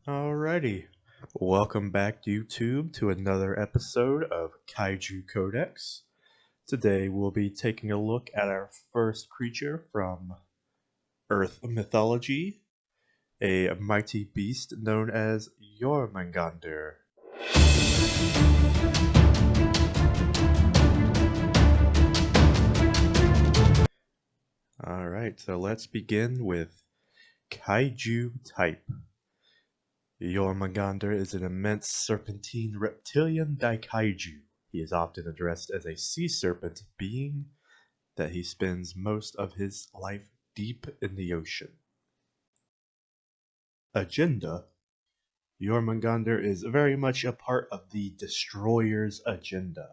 Alrighty, welcome back YouTube to another episode of Kaiju Codex. Today we'll be taking a look at our first creature from Earth mythology, a mighty beast known as Yormangander. Alright, so let's begin with Kaiju type. Yormangander is an immense serpentine reptilian daikaiju. He is often addressed as a sea serpent being that he spends most of his life deep in the ocean. Agenda. Jormungandr is very much a part of the Destroyer's agenda,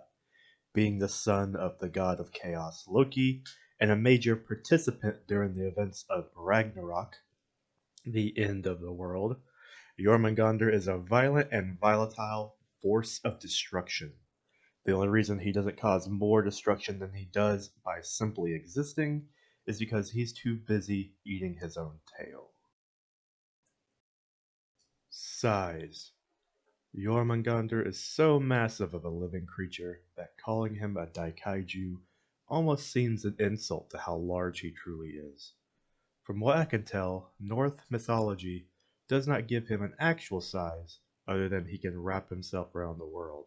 being the son of the god of chaos Loki and a major participant during the events of Ragnarok, the end of the world. Jormungandr is a violent and volatile force of destruction. The only reason he doesn't cause more destruction than he does by simply existing is because he's too busy eating his own tail. Size. Yormangander is so massive of a living creature that calling him a daikaiju almost seems an insult to how large he truly is. From what I can tell, Norse mythology does not give him an actual size other than he can wrap himself around the world.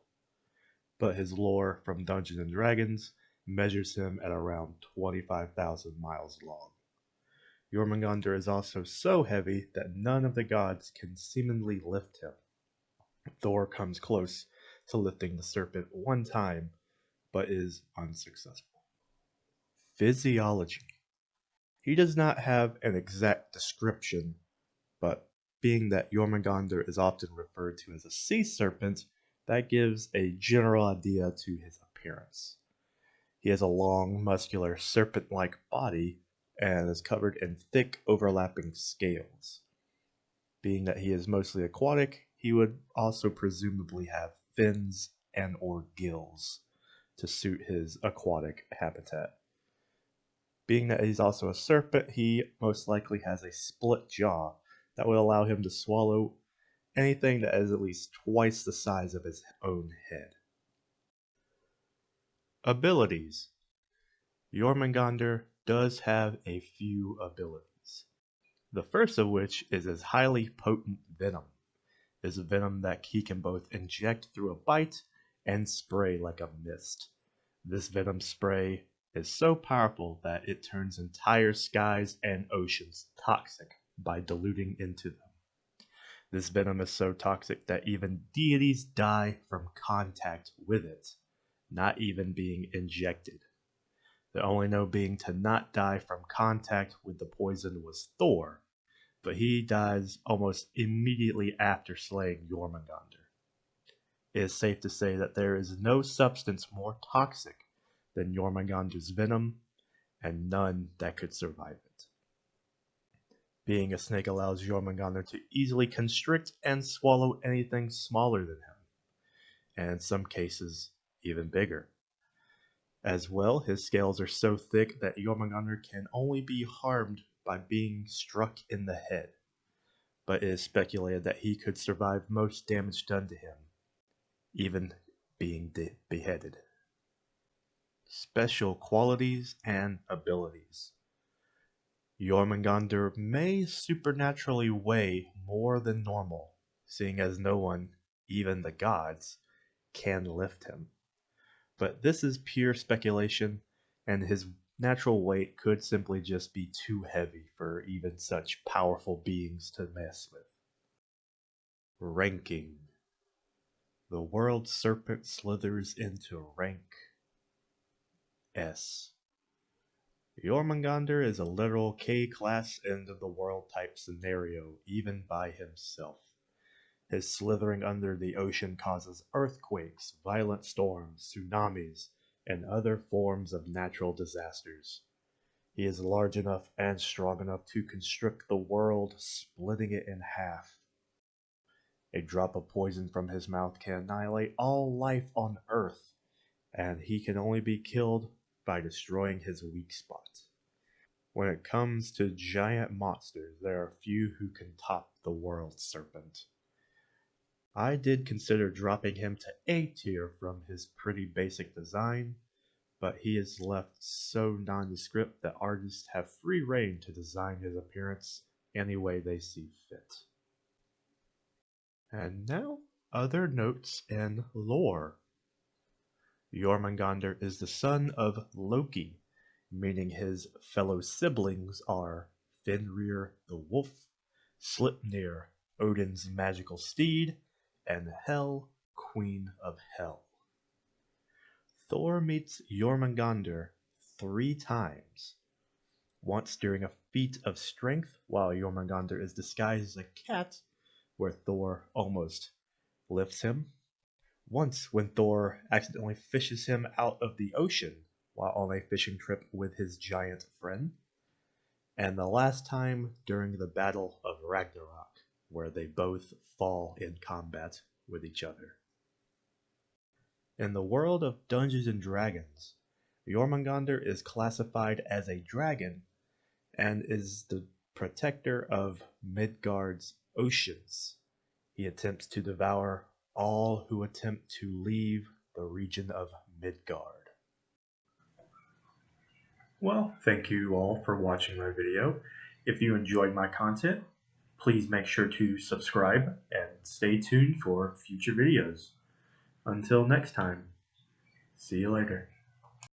But his lore from Dungeons and Dragons measures him at around 25,000 miles long. Jormungandr is also so heavy that none of the gods can seemingly lift him. Thor comes close to lifting the serpent one time, but is unsuccessful. Physiology. He does not have an exact description, but being that Jormungandr is often referred to as a sea serpent, that gives a general idea to his appearance. He has a long, muscular, serpent-like body and is covered in thick, overlapping scales. Being that he is mostly aquatic, he would also presumably have fins and or gills to suit his aquatic habitat. Being that he's also a serpent, he most likely has a split jaw that would allow him to swallow anything that is at least twice the size of his own head. Abilities. Jormungandr does have a few abilities. The first of which is his highly potent venom. Is a venom that he can both inject through a bite and spray like a mist. This venom spray is so powerful that it turns entire skies and oceans toxic by diluting into them. This venom is so toxic that even deities die from contact with it, not even being injected. The only known being to not die from contact with the poison was Thor, but he dies almost immediately after slaying Jormungandr. It is safe to say that there is no substance more toxic than Jormungandr's venom, and none that could survive it. Being a snake allows Jormungandr to easily constrict and swallow anything smaller than him, and in some cases, even bigger. As well, his scales are so thick that Jormungandr can only be harmed by being struck in the head, but it is speculated that he could survive most damage done to him, even being beheaded. Special qualities and abilities. Jormungandr may supernaturally weigh more than normal, seeing as no one, even the gods, can lift him. But this is pure speculation, and his natural weight could simply just be too heavy for even such powerful beings to mess with. Ranking. The world serpent slithers into rank S. Jormungandr is a literal K-class end of the world type scenario, even by himself. His slithering under the ocean causes earthquakes, violent storms, tsunamis, and other forms of natural disasters. He is large enough and strong enough to constrict the world, splitting it in half. A drop of poison from his mouth can annihilate all life on Earth, and he can only be killed by destroying his weak spot. When it comes to giant monsters, there are few who can top the world serpent. I did consider dropping him to A tier from his pretty basic design, but he is left so nondescript that artists have free rein to design his appearance any way they see fit. And now, other notes and lore. Jormungandr is the son of Loki, meaning his fellow siblings are Fenrir the wolf, Sleipnir, Odin's magical steed, and Hel, queen of hell. Thor meets Jormungandr 3 times. Once during a feat of strength while Jormungandr is disguised as a cat, where Thor almost lifts him. Once when Thor accidentally fishes him out of the ocean while on a fishing trip with his giant friend. And the last time during the Battle of Ragnarok, where they both fall in combat with each other. In the world of Dungeons and Dragons, Jormungandr is classified as a dragon and is the protector of Midgard's oceans. He attempts to devour all who attempt to leave the region of Midgard. Well, thank you all for watching my video. If you enjoyed my content, please make sure to subscribe and stay tuned for future videos. Until next time, see you later.